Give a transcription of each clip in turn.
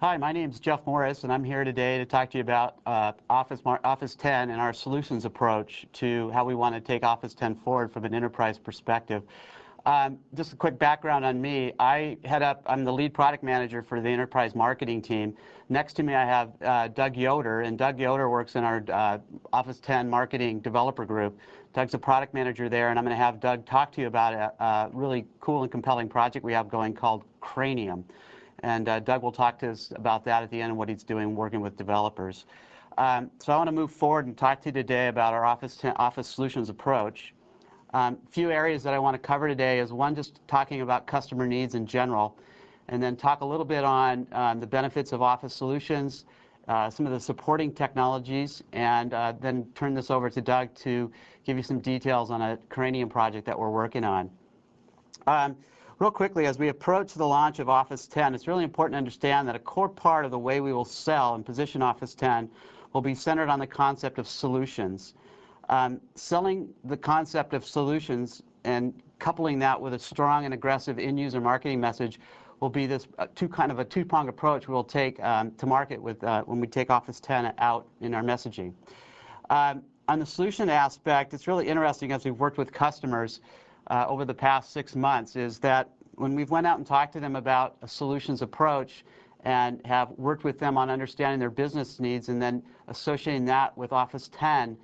Hi, my name is Jeff Morris, and I'm here today to talk to you about Office 10 and our solutions approach to how we want to take Office 10 forward from an enterprise perspective. Just a quick background on me. I'm the lead product manager for the enterprise marketing team. Next to me I have Doug Yoder, and Doug Yoder works in our Office 10 marketing developer group. Doug's a product manager there, and I'm going to have Doug talk to you about a really cool and compelling project we have going called Cranium. And Doug will talk to us about that at the end and what he's doing working with developers. So I want to move forward and talk to you today about our Office solutions approach. Few areas that I want to cover today is one, just talking about customer needs in general, and then talk a little bit on the benefits of Office solutions, some of the supporting technologies, and then turn this over to Doug to give you some details on a Cranium project that we're working on. Real quickly, as we approach the launch of Office 10, it's really important to understand that a core part of the way we will sell and position Office 10 will be centered on the concept of solutions. Selling the concept of solutions and coupling that with a strong and aggressive end-user marketing message will be this kind of a two-pronged approach we'll take to market with when we take Office 10 out in our messaging. On the solution aspect, it's really interesting as we've worked with customers over the past 6 months, is that when we've went out and talked to them about a solutions approach and have worked with them on understanding their business needs and then associating that with Office 10,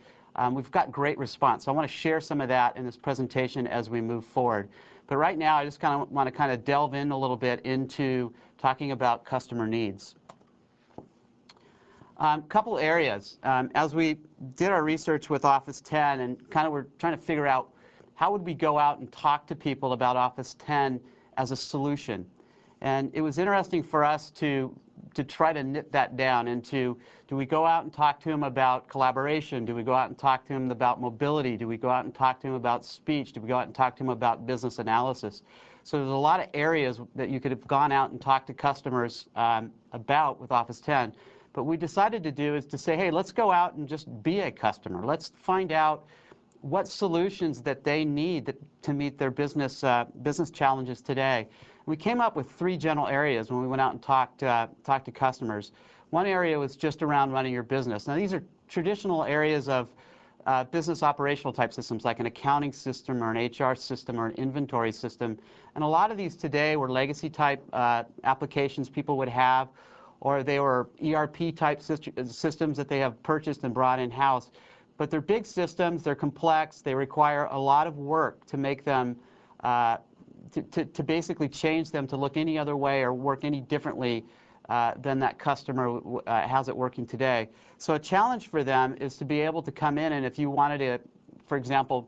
we've got great response. So I want to share some of that in this presentation as we move forward. But right now, I just want to delve in a little bit into talking about customer needs. Couple areas. As we did our research with Office 10 and we're trying to figure out how would we go out and talk to people about Office 10 as a solution. And it was interesting for us to try to nip that down into, do we go out and talk to them about collaboration? Do we go out and talk to them about mobility? Do we go out and talk to them about speech? Do we go out and talk to them about business analysis? So there's a lot of areas that you could have gone out and talked to customers about with Office 10. But we decided to do is to say, hey, let's go out and just be a customer. Let's find out what solutions that they need to meet their business challenges today. We came up with 3 general areas when we went out and talked to customers. One area was just around running your business. Now, these are traditional areas of business operational type systems, like an accounting system or an HR system or an inventory system. And a lot of these today were legacy type applications people would have, or they were ERP type systems that they have purchased and brought in-house. But they're big systems, they're complex, they require a lot of work to make them, to basically change them to look any other way or work any differently than that customer has it working today. So a challenge for them is to be able to come in, and if you wanted to, for example,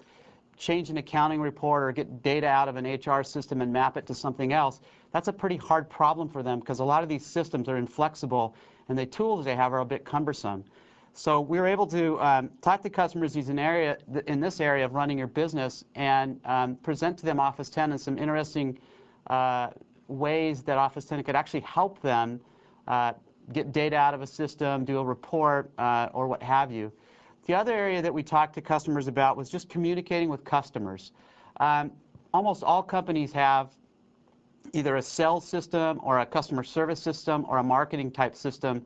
change an accounting report or get data out of an HR system and map it to something else, that's a pretty hard problem for them because a lot of these systems are inflexible and the tools they have are a bit cumbersome. So we were able to talk to customers in this area of running your business and present to them Office 10 and some interesting ways that Office 10 could actually help them get data out of a system, do a report, or what have you. The other area that we talked to customers about was just communicating with customers. Almost all companies have either a sales system or a customer service system or a marketing type system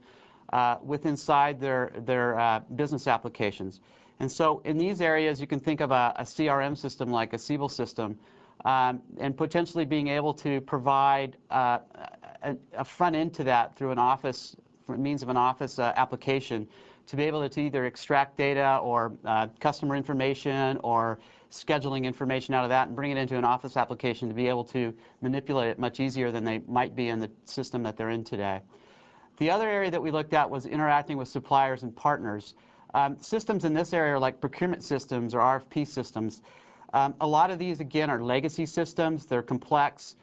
inside their business applications. And so in these areas, you can think of a CRM system like a Siebel system, and potentially being able to provide a front end to that through an Office, means of an Office application, to be able to either extract data or customer information or scheduling information out of that and bring it into an Office application to be able to manipulate it much easier than they might be in the system that they're in today. The other area that we looked at was interacting with suppliers and partners. Systems in this area are like procurement systems or RFP systems. A lot of these, again, are legacy systems. They're complex.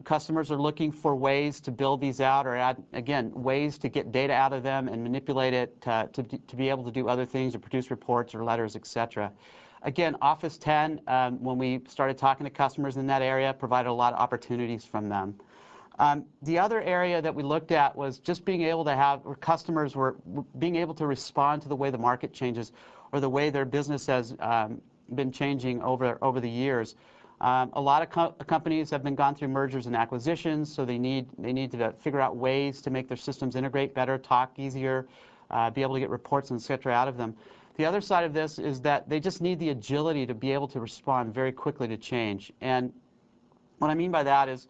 Customers are looking for ways to build these out or add, again, ways to get data out of them and manipulate it to be able to do other things or produce reports or letters, etc. Again, Office 10, when we started talking to customers in that area, provided a lot of opportunities from them. The other area that we looked at was just being able to have, or customers were being able to respond to the way the market changes or the way their business has been changing over the years. A lot of companies have been gone through mergers and acquisitions, so they need to figure out ways to make their systems integrate better, talk easier, be able to get reports and et cetera out of them. The other side of this is that they just need the agility to be able to respond very quickly to change. And what I mean by that is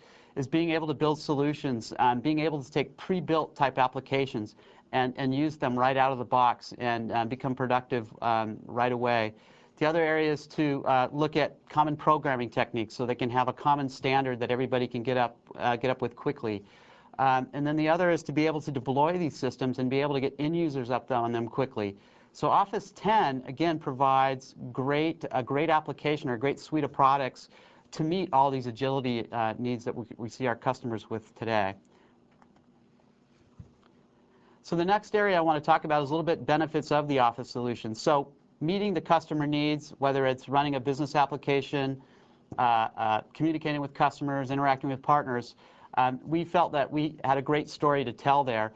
being able to build solutions, being able to take pre-built type applications and use them right out of the box and become productive right away. The other area is to look at common programming techniques so they can have a common standard that everybody can get up with quickly. And then the other is to be able to deploy these systems and be able to get end users up on them quickly. So Office 10, again, provides a great application or a great suite of products to meet all these agility needs that we see our customers with today. So the next area I want to talk about is a little bit benefits of the Office solution. So meeting the customer needs, whether it's running a business application, communicating with customers, interacting with partners, we felt that we had a great story to tell there.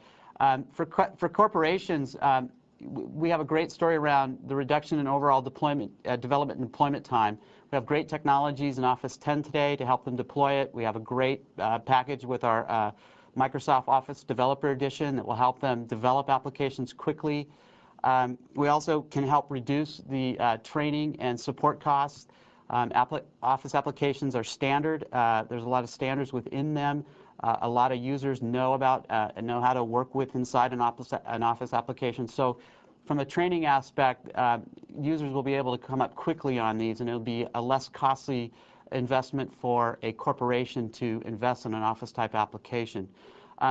For corporations, we have a great story around the reduction in overall development and deployment time. We have great technologies in Office 10 today to help them deploy it. We have a great package with our Microsoft Office Developer Edition that will help them develop applications quickly. We also can help reduce the training and support costs. Office applications are standard. There's a lot of standards within them. A lot of users know about and know how to work with inside an Office application. So from a training aspect, users will be able to come up quickly on these, and it'll be a less costly investment for a corporation to invest in an Office-type application.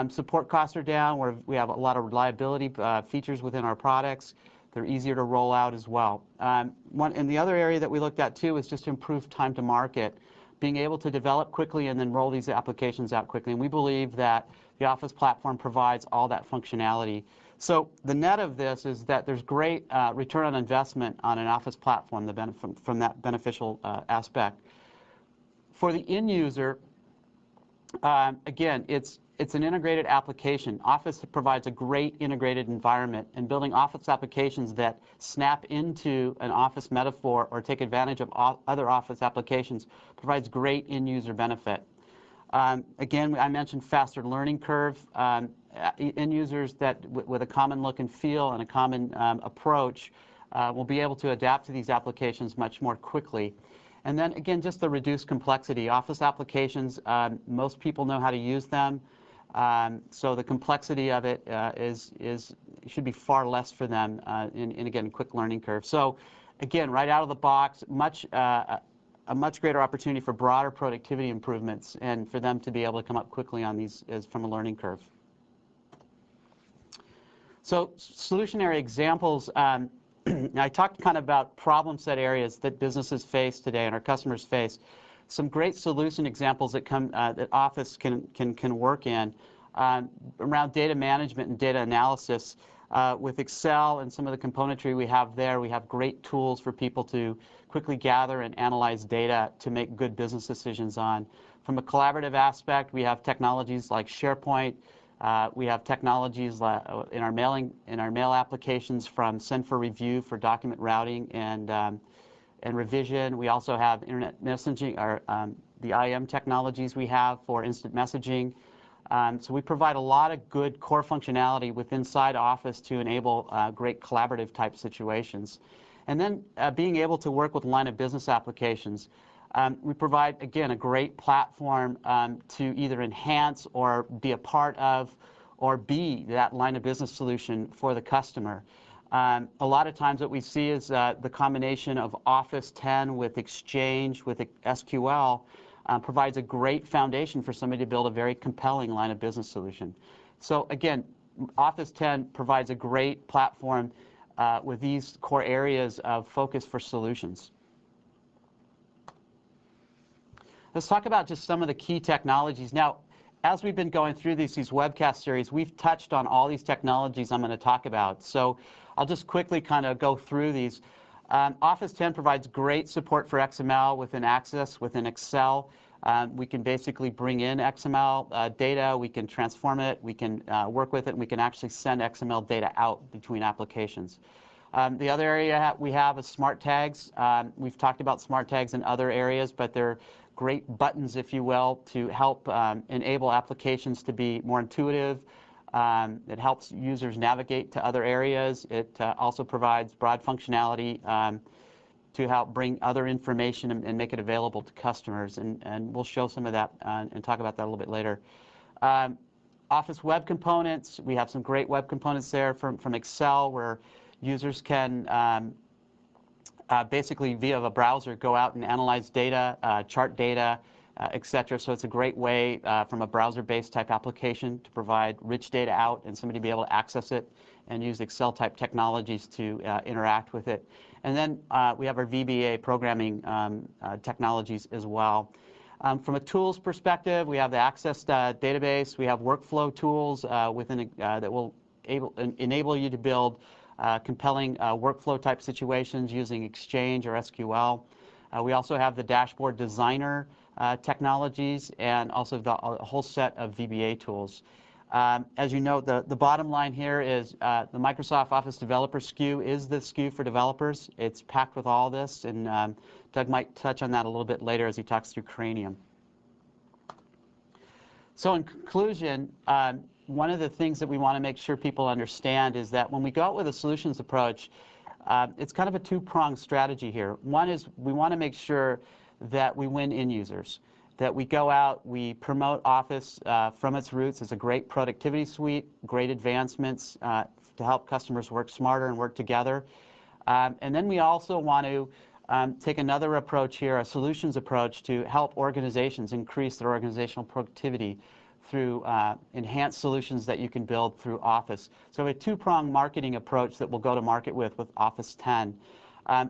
Support costs are down. We have a lot of reliability features within our products. They're easier to roll out as well. And the other area that we looked at, too, is just improve time to market, being able to develop quickly and then roll these applications out quickly. And we believe that the Office platform provides all that functionality. So the net of this is that there's great return on investment on an Office platform from that beneficial aspect. For the end user, again, it's an integrated application. Office provides a great integrated environment, and building Office applications that snap into an Office metaphor or take advantage of other Office applications provides great end user benefit. Again, I mentioned faster learning curve. End users with a common look and feel and a common approach will be able to adapt to these applications much more quickly. And then again, just the reduced complexity. Office applications, most people know how to use them, so the complexity of it should be far less for them, and again, quick learning curve. So again, right out of the box, a much greater opportunity for broader productivity improvements and for them to be able to come up quickly on these from a learning curve. So solutionary examples. I talked kind of about problem set areas that businesses face today and our customers face. Some great solution examples that that Office can work in around data management and data analysis. With Excel and some of the componentry we have there, we have great tools for people to quickly gather and analyze data to make good business decisions on. From a collaborative aspect, we have technologies like SharePoint. We have technologies in our mail applications from Send for Review for document routing and revision. We also have internet messaging, or the IM technologies we have for instant messaging. So we provide a lot of good core functionality inside Office to enable great collaborative type situations. And then being able to work with line of business applications. We provide, again, a great platform to either enhance or be a part of or be that line of business solution for the customer. A lot of times what we see is the combination of Office 10 with Exchange, with SQL, provides a great foundation for somebody to build a very compelling line of business solution. So again, Office 10 provides a great platform with these core areas of focus for solutions. Let's talk about just some of the key technologies. Now, as we've been going through these webcast series, we've touched on all these technologies I'm going to talk about. So I'll just quickly kind of go through these. Office 10 provides great support for XML within Access, within Excel. We can basically bring in XML data, we can transform it, we can work with it, and we can actually send XML data out between applications. The other area we have is smart tags. We've talked about smart tags in other areas, but they're great buttons, if you will, to help enable applications to be more intuitive. It helps users navigate to other areas. It also provides broad functionality to help bring other information and make it available to customers. And we'll show some of that and talk about that a little bit later. Office Web Components, we have some great web components there from Excel, where users can basically via a browser go out and analyze data, chart data, et cetera. So it's a great way from a browser-based type application to provide rich data out and somebody be able to access it and use Excel-type technologies to interact with it. And then we have our VBA programming technologies as well. From a tools perspective, we have the Access database. We have workflow tools that will enable you to build compelling workflow-type situations using Exchange or SQL. We also have the Dashboard Designer technologies and also a whole set of VBA tools. As you know, the bottom line here is the Microsoft Office Developer SKU is the SKU for developers. It's packed with all this, and Doug might touch on that a little bit later as he talks through Cranium. So in conclusion, one of the things that we want to make sure people understand is that when we go out with a solutions approach, it's kind of a two-pronged strategy here. One is we want to make sure that we win end users, that we go out, we promote Office from its roots as a great productivity suite, great advancements to help customers work smarter and work together. And then we also want to take another approach here, a solutions approach, to help organizations increase their organizational productivity through enhanced solutions that you can build through Office. So a two-pronged marketing approach that we'll go to market with Office 10.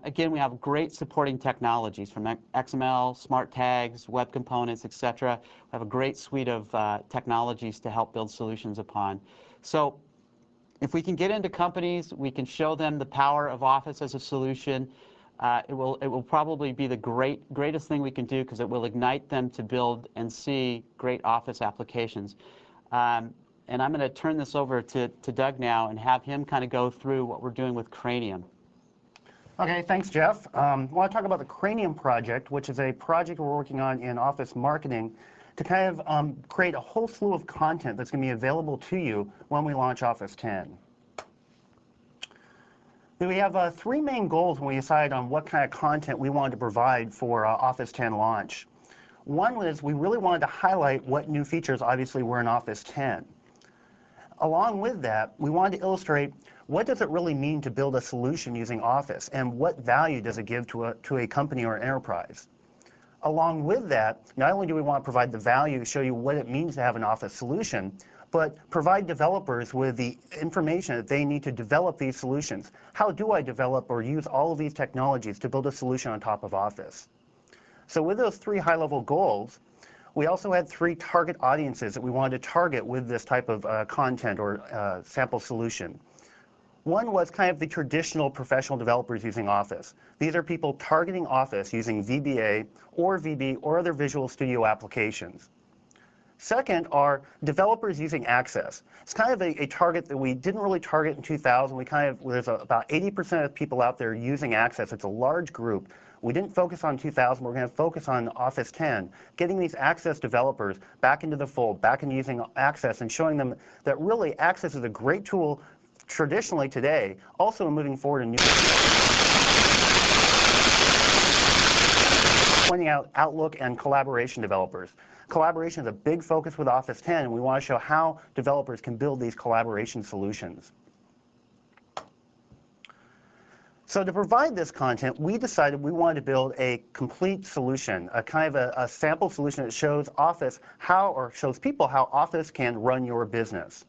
Again, we have great supporting technologies from XML, smart tags, web components, et cetera. We have a great suite of technologies to help build solutions upon. So if we can get into companies, we can show them the power of Office as a solution. It will probably be the greatest thing we can do, because it will ignite them to build and see great Office applications. And I'm going to turn this over to Doug now and have him kind of go through what we're doing with Cranium. Okay, thanks, Jeff. I want to talk about the Cranium project, which is a project we're working on in Office marketing to kind of create a whole slew of content that's going to be available to you when we launch Office 10. We have three main goals when we decide on what kind of content we wanted to provide for Office 10 launch. One was we really wanted to highlight what new features obviously were in Office 10. Along with that, we wanted to illustrate what does it really mean to build a solution using Office, and what value does it give to a company or an enterprise. Along with that, not only do we want to provide the value, show you what it means to have an Office solution, but provide developers with the information that they need to develop these solutions. How do I develop or use all of these technologies to build a solution on top of Office? So with those three high-level goals, we also had three target audiences that we wanted to target with this type of content or sample solution. One was kind of the traditional professional developers using Office. These are people targeting Office using VBA or VB or other Visual Studio applications. Second are developers using Access. It's kind of a target that we didn't really target in 2000. There's about 80% of people out there using Access. It's a large group. We didn't focus on 2000. We're going to focus on Office 10, getting these Access developers back into the fold, back into using Access, and showing them that really Access is a great tool traditionally today, also moving forward in new. Pointing out Outlook and collaboration developers. Collaboration is a big focus with Office 10, and we want to show how developers can build these collaboration solutions. So to provide this content, we decided we wanted to build a complete solution, a kind of a sample solution that shows Office shows people how Office can run your business.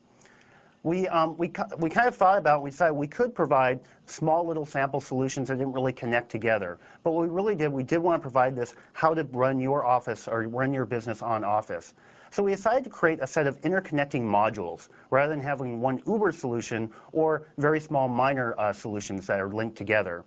We kind of thought about, we decided we could provide small little sample solutions that didn't really connect together. But what we did want to provide this, how to run your Office or run your business on Office. So we decided to create a set of interconnecting modules rather than having one Uber solution or very small minor solutions that are linked together.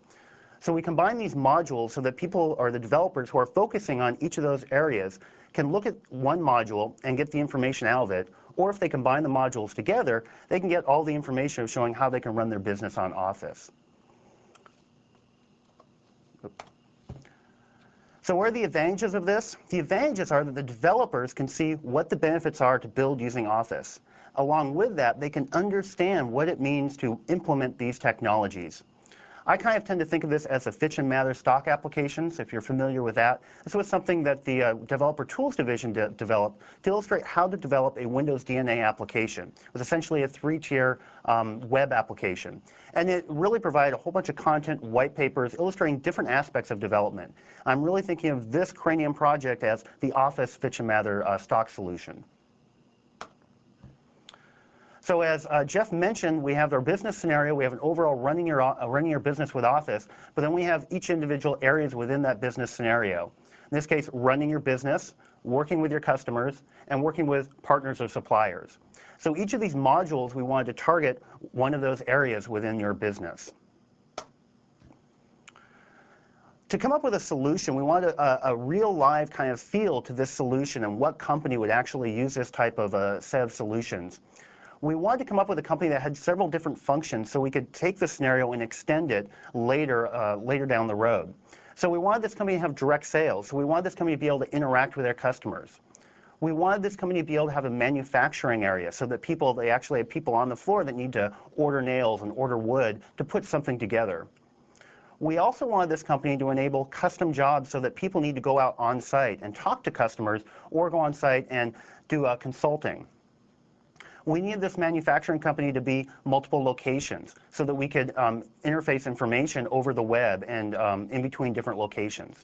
So we combine these modules so that people or the developers who are focusing on each of those areas can look at one module and get the information out of it. Or if they combine the modules together, they can get all the information of showing how they can run their business on Office. So what are the advantages of this? The advantages are that the developers can see what the benefits are to build using Office. Along with that, they can understand what it means to implement these technologies. I kind of tend to think of this as a Fitch and Mather stock applications, if you're familiar with that. This was something that the Developer Tools Division developed to illustrate how to develop a Windows DNA application. It was essentially a 3-tier web application. And it really provided a whole bunch of content, white papers, illustrating different aspects of development. I'm really thinking of this Cranium project as the Office Fitch and Mather stock solution. So as Jeff mentioned, we have our business scenario. We have an overall running your business with Office, but then we have each individual areas within that business scenario. In this case, running your business, working with your customers, and working with partners or suppliers. So each of these modules, we wanted to target one of those areas within your business. To come up with a solution, we wanted a real live kind of feel to this solution and what company would actually use this type of set of solutions. We wanted to come up with a company that had several different functions so we could take the scenario and extend it later down the road. So we wanted this company to have direct sales. So we wanted this company to be able to interact with their customers. We wanted this company to be able to have a manufacturing area so that they actually have people on the floor that need to order nails and order wood to put something together. We also wanted this company to enable custom jobs so that people need to go out on site and talk to customers or go on site and do consulting. We needed this manufacturing company to be multiple locations so that we could interface information over the web and in between different locations.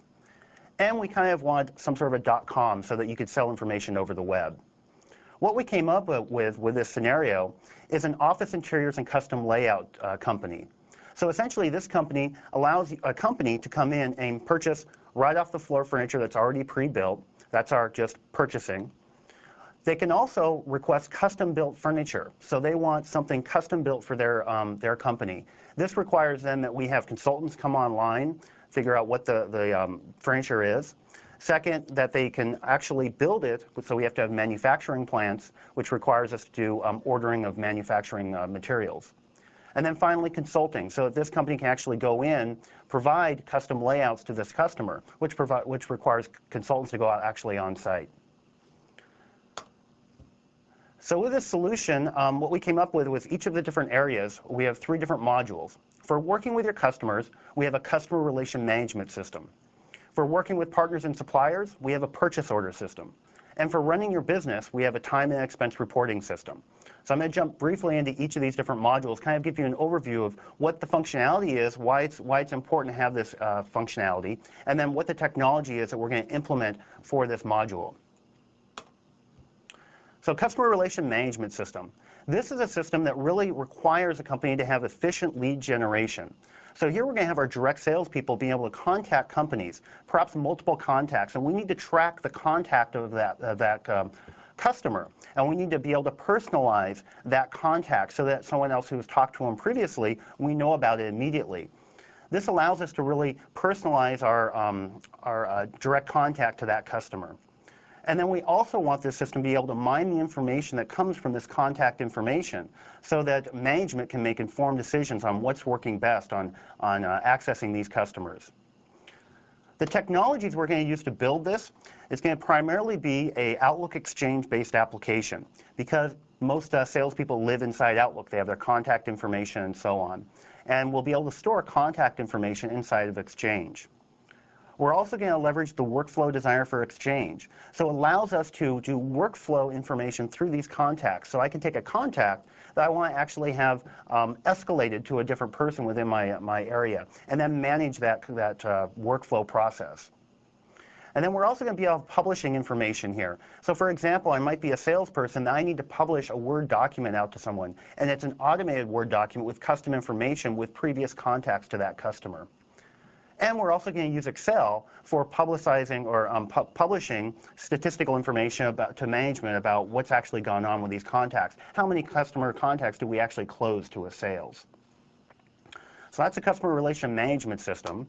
And we kind of want some sort of a .com so that you could sell information over the web. What we came up with this scenario is an office interiors and custom layout company. So essentially this company allows a company to come in and purchase right off the floor furniture that's already pre-built. That's our just purchasing. They can also request custom-built furniture. So they want something custom-built for their company. This requires then that we have consultants come online, figure out what the furniture is. Second, that they can actually build it, so we have to have manufacturing plants, which requires us to do ordering of manufacturing materials. And then finally, consulting, so that this company can actually go in, provide custom layouts to this customer, which requires consultants to go out actually on site. So with this solution, what we came up with was each of the different areas, we have 3 different modules. For working with your customers, we have a customer relation management system. For working with partners and suppliers, we have a purchase order system. And for running your business, we have a time and expense reporting system. So I'm going to jump briefly into each of these different modules, kind of give you an overview of what the functionality is, why it's important to have this functionality, and then what the technology is that we're going to implement for this module. So customer relation management system. This is a system that really requires a company to have efficient lead generation. So here we're going to have our direct salespeople being able to contact companies, perhaps multiple contacts, and we need to track the contact of that customer. And we need to be able to personalize that contact so that someone else who's talked to them previously, we know about it immediately. This allows us to really personalize our direct contact to that customer. And then we also want this system to be able to mine the information that comes from this contact information so that management can make informed decisions on what's working best on accessing these customers. The technologies we're going to use to build this is going to primarily be an Outlook Exchange-based application because most salespeople live inside Outlook. They have their contact information and so on. And we'll be able to store contact information inside of Exchange. We're also going to leverage the workflow designer for Exchange. So it allows us to do workflow information through these contacts. So I can take a contact that I want to actually have escalated to a different person within my area, and then manage that workflow process. And then we're also going to be publishing information here. So for example, I might be a salesperson that I need to publish a Word document out to someone, and it's an automated Word document with custom information with previous contacts to that customer. And we're also going to use Excel for publicizing or publishing statistical information to management about what's actually gone on with these contacts. How many customer contacts do we actually close to a sales? So that's a customer relation management system.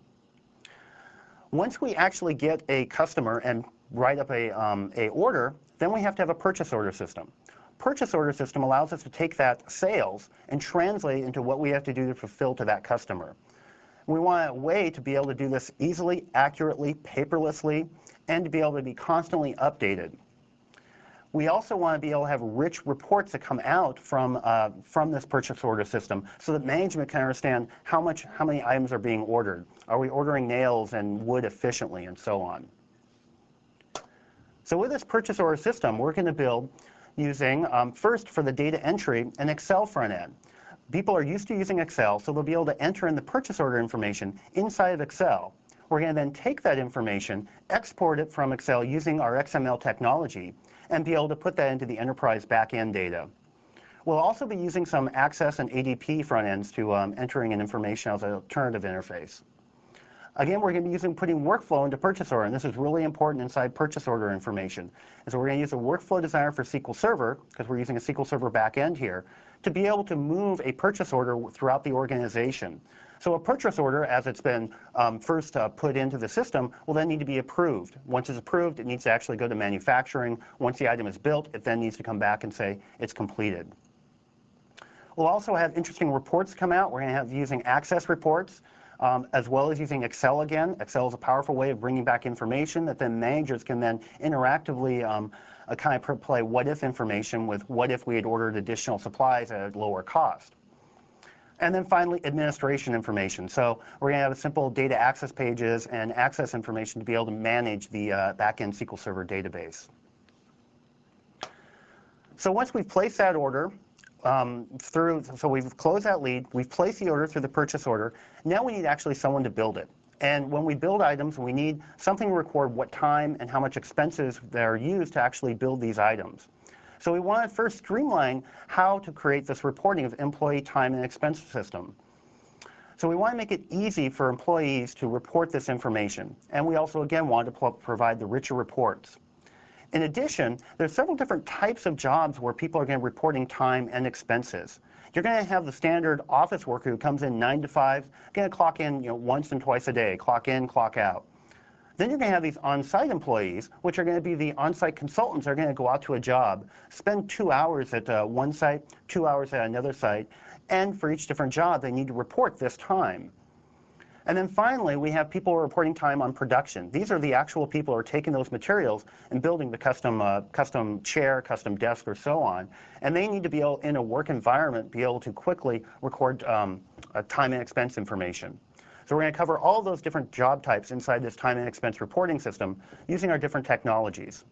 Once we actually get a customer and write up a order, then we have to have a purchase order system. Purchase order system allows us to take that sales and translate it into what we have to do to fulfill to that customer. We want a way to be able to do this easily, accurately, paperlessly, and to be able to be constantly updated. We also want to be able to have rich reports that come out from this purchase order system so that management can understand how many items are being ordered. Are we ordering nails and wood efficiently, and so on. So with this purchase order system, we're going to build using, first for the data entry, an Excel front end. People are used to using Excel, so they'll be able to enter in the purchase order information inside of Excel. We're going to then take that information, export it from Excel using our XML technology, and be able to put that into the enterprise backend data. We'll also be using some Access and ADP front ends to entering in information as an alternative interface. Again, we're going to be putting workflow into purchase order, and this is really important inside purchase order information. And so we're going to use a workflow designer for SQL Server, because we're using a SQL Server backend here, to be able to move a purchase order throughout the organization. So a purchase order, as it's been first put into the system, will then need to be approved. Once it's approved, it needs to actually go to manufacturing. Once the item is built, it then needs to come back and say it's completed. We'll also have interesting reports come out. We're going to have using Access reports, as well as using Excel again. Excel is a powerful way of bringing back information that then managers can then interactively kind of play what-if information with what if we had ordered additional supplies at a lower cost. And then finally, administration information. So we're going to have simple data access pages and access information to be able to manage the backend SQL Server database. So once we've placed that order, so we've closed that lead, we've placed the order through the purchase order, now we need actually someone to build it. And when we build items, we need something to record what time and how much expenses that are used to actually build these items. So we want to first streamline how to create this reporting of employee time and expense system. So we want to make it easy for employees to report this information. And we also, again, want to provide the richer reports. In addition, there's several different types of jobs where people are going to be reporting time and expenses. You're going to have the standard office worker who comes in 9 to 5, going to clock in once and twice a day, clock in, clock out. Then you're going to have these on-site employees, which are going to be the on-site consultants that are going to go out to a job, spend 2 hours at one site, 2 hours at another site, and for each different job, they need to report this time. And then finally, we have people reporting time on production. These are the actual people who are taking those materials and building the custom chair, custom desk, or so on. And they need to be able, in a work environment, be able to quickly record time and expense information. So we're going to cover all those different job types inside this time and expense reporting system using our different technologies.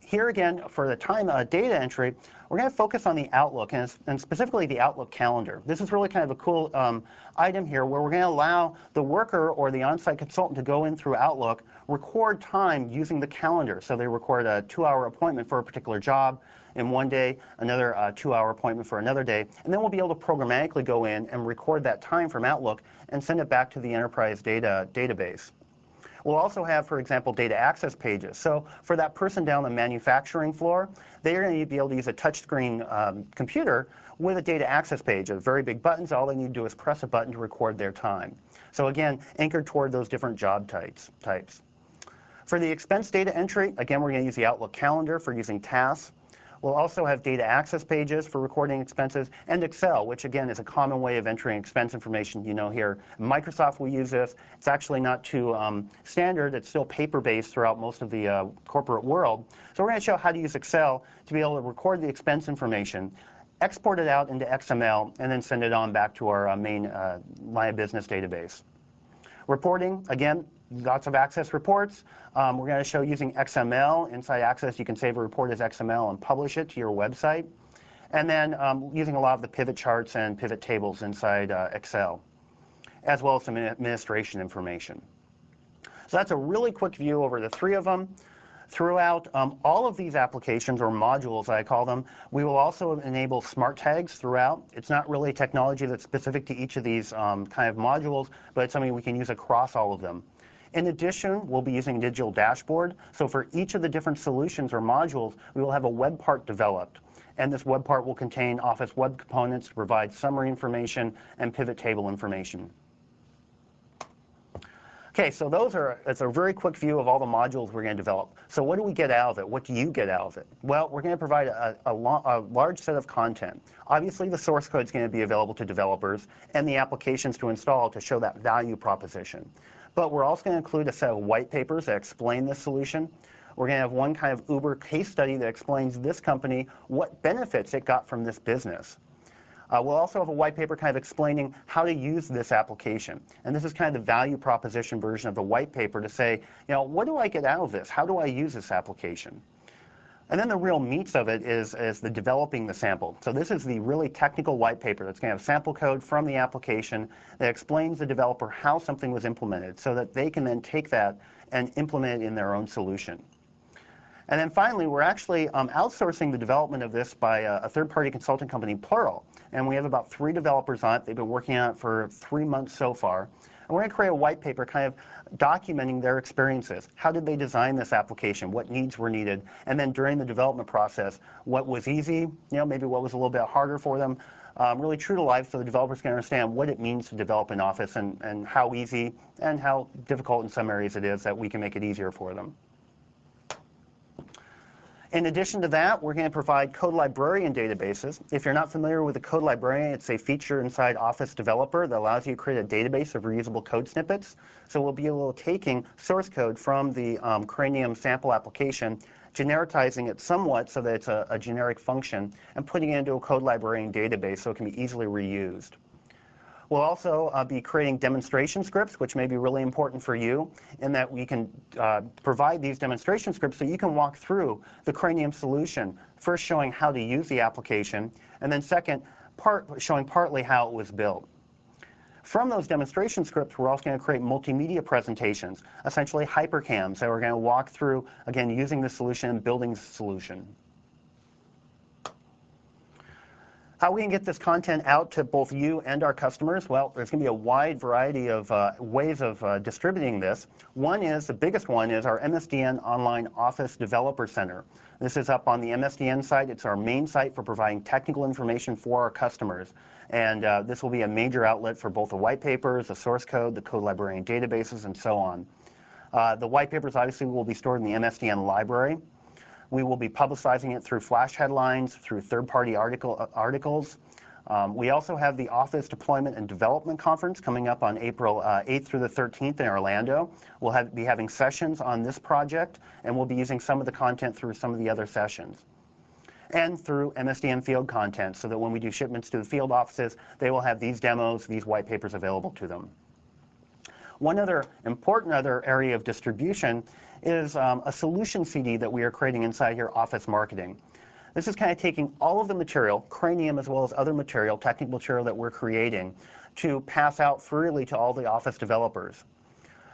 Here again, for the time data entry, we're going to focus on the Outlook, and specifically the Outlook calendar. This is really kind of a cool item here where we're going to allow the worker or the on-site consultant to go in through Outlook, record time using the calendar. So they record a 2-hour appointment for a particular job in one day, another 2-hour appointment for another day, and then we'll be able to programmatically go in and record that time from Outlook and send it back to the enterprise database. We'll also have, for example, data access pages. So for that person down the manufacturing floor, they're going to be able to use a touchscreen computer with a data access page of very big buttons. All they need to do is press a button to record their time. So again, anchored toward those different job types. For the expense data entry, again, we're going to use the Outlook calendar for using tasks. We'll also have data access pages for recording expenses, and Excel, which again is a common way of entering expense information. Here in Microsoft we use this. It's actually not too standard. It's still paper-based throughout most of the corporate world. So we're going to show how to use Excel to be able to record the expense information, export it out into XML, and then send it on back to our main line of business database. Reporting, again, lots of Access reports. We're going to show using XML. Inside Access, you can save a report as XML and publish it to your website. And then using a lot of the pivot charts and pivot tables inside Excel, as well as some administration information. So that's a really quick view over the 3 of them. Throughout all of these applications, or modules I call them, we will also enable smart tags throughout. It's not really technology that's specific to each of these kind of modules, but it's something we can use across all of them. In addition, we'll be using a digital dashboard. So for each of the different solutions or modules, we will have a web part developed. And this web part will contain Office web components to provide summary information and pivot table information. Okay, so it's a very quick view of all the modules we're going to develop. So what do we get out of it? What do you get out of it? Well, we're going to provide a large set of content. Obviously, the source code is going to be available to developers and the applications to install to show that value proposition. But we're also going to include a set of white papers that explain this solution. We're going to have one kind of Uber case study that explains this company, what benefits it got from this business. We'll also have a white paper kind of explaining how to use this application. And this is kind of the value proposition version of the white paper to say, you know, what do I get out of this? How do I use this application? And then the real meats of it is the developing the sample. So this is the really technical white paper that's going to have sample code from the application that explains to the developer how something was implemented so that they can then take that and implement it in their own solution. And then finally, we're actually outsourcing the development of this by a third-party consulting company, Plural. And we have about 3 developers on it. They've been working on it for 3 months so far. And we're going to create a white paper kind of documenting their experiences. How did they design this application? What needs were needed? And then during the development process, what was easy, maybe what was a little bit harder for them. Really true to life so the developers can understand what it means to develop in Office and how easy and how difficult in some areas it is that we can make it easier for them. In addition to that, we're going to provide code librarian databases. If you're not familiar with the code librarian, it's a feature inside Office Developer that allows you to create a database of reusable code snippets. So we'll be able to taking source code from the Cranium sample application, genericizing it somewhat so that it's a generic function, and putting it into a code librarian database so it can be easily reused. We'll also be creating demonstration scripts, which may be really important for you, in that we can provide these demonstration scripts so you can walk through the Cranium solution, first showing how to use the application, and then second, showing partly how it was built. From those demonstration scripts, we're also going to create multimedia presentations, essentially hypercams that we're going to walk through, again, using the solution and building the solution. How we can get this content out to both you and our customers? Well, there's going to be a wide variety of ways of distributing this. One is, the biggest one is our MSDN Online Office Developer Center. This is up on the MSDN site. It's our main site for providing technical information for our customers. And this will be a major outlet for both the white papers, the source code, the code librarian databases, and so on. The white papers obviously will be stored in the MSDN library. We will be publicizing it through flash headlines, through third-party articles. We also have the Office Deployment and Development Conference coming up on April 8th through the 13th in Orlando. We'll be having sessions on this project, and we'll be using some of the content through some of the other sessions. And through MSDN field content, so that when we do shipments to the field offices, they will have these demos, these white papers available to them. One other important area of distribution is a solution CD that we are creating inside here, Office Marketing. This is kind of taking all of the material, Cranium as well as other material, technical material that we're creating, to pass out freely to all the Office developers.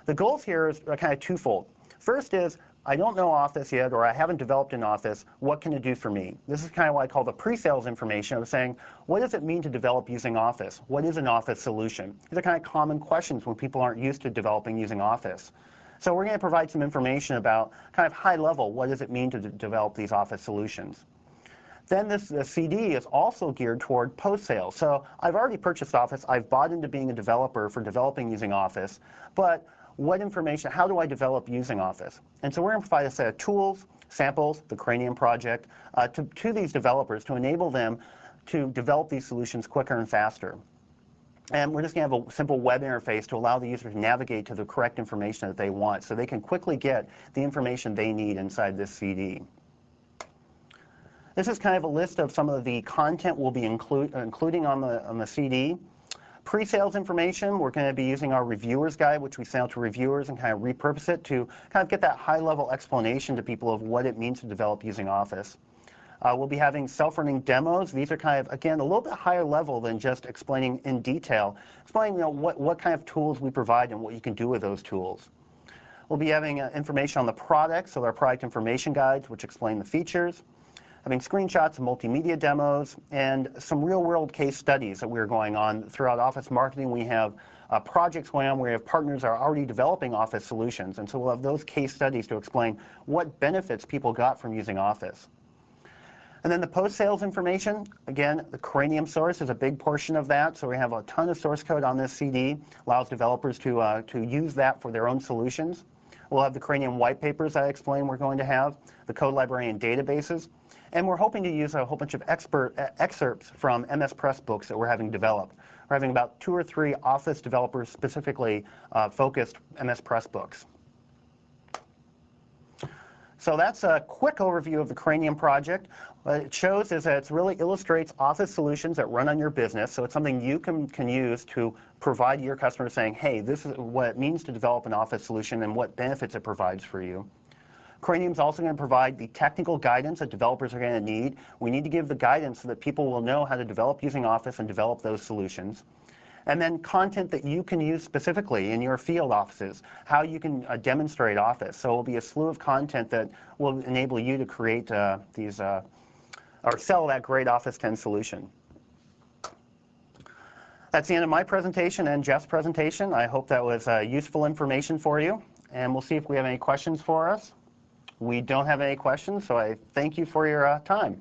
The goals here is kind of twofold. First is, I don't know Office yet, or I haven't developed in Office, what can it do for me? This is kind of what I call the pre-sales information of saying, what does it mean to develop using Office? What is an Office solution? These are kind of common questions when people aren't used to developing using Office. So we're going to provide some information about kind of high level, what does it mean to develop these Office solutions? Then this CD is also geared toward post-sales. So I've already purchased Office. I've bought into being a developer for developing using Office. But what information, how do I develop using Office? And so we're going to provide a set of tools, samples, the Cranium project, to these developers to enable them to develop these solutions quicker and faster. And we're just going to have a simple web interface to allow the user to navigate to the correct information that they want so they can quickly get the information they need inside this CD. This is kind of a list of some of the content we'll be including on the CD. Pre-sales information, we're going to be using our reviewer's guide, which we send out to reviewers and kind of repurpose it to kind of get that high-level explanation to people of what it means to develop using Office. We'll be having self-running demos. These are kind of, again, a little bit higher level than just explaining in detail, explaining what kind of tools we provide and what you can do with those tools. We'll be having information on the products, so our product information guides, which explain the features. Having screenshots of multimedia demos, and some real-world case studies that we're going on throughout Office Marketing. We have projects going on where we have partners that are already developing Office solutions, and so we'll have those case studies to explain what benefits people got from using Office. And then the post-sales information, again, the Cranium source is a big portion of that. So we have a ton of source code on this CD, allows developers to use that for their own solutions. We'll have the Cranium white papers I explained we're going to have, the code library and databases. And we're hoping to use a whole bunch of excerpts from MS Press books that we're having developed. We're having about 2 or 3 Office developers specifically focused MS Press books. So that's a quick overview of the Cranium project. What it shows is that it really illustrates Office solutions that run on your business. So it's something you can use to provide your customers saying, hey, this is what it means to develop an Office solution and what benefits it provides for you. Cranium is also going to provide the technical guidance that developers are going to need. We need to give the guidance so that people will know how to develop using Office and develop those solutions. And then content that you can use specifically in your field offices, how you can demonstrate Office. So it will be a slew of content that will enable you to create or sell that great Office 10 solution. That's the end of my presentation and Jeff's presentation. I hope that was useful information for you. And we'll see if we have any questions for us. We don't have any questions, so I thank you for your time.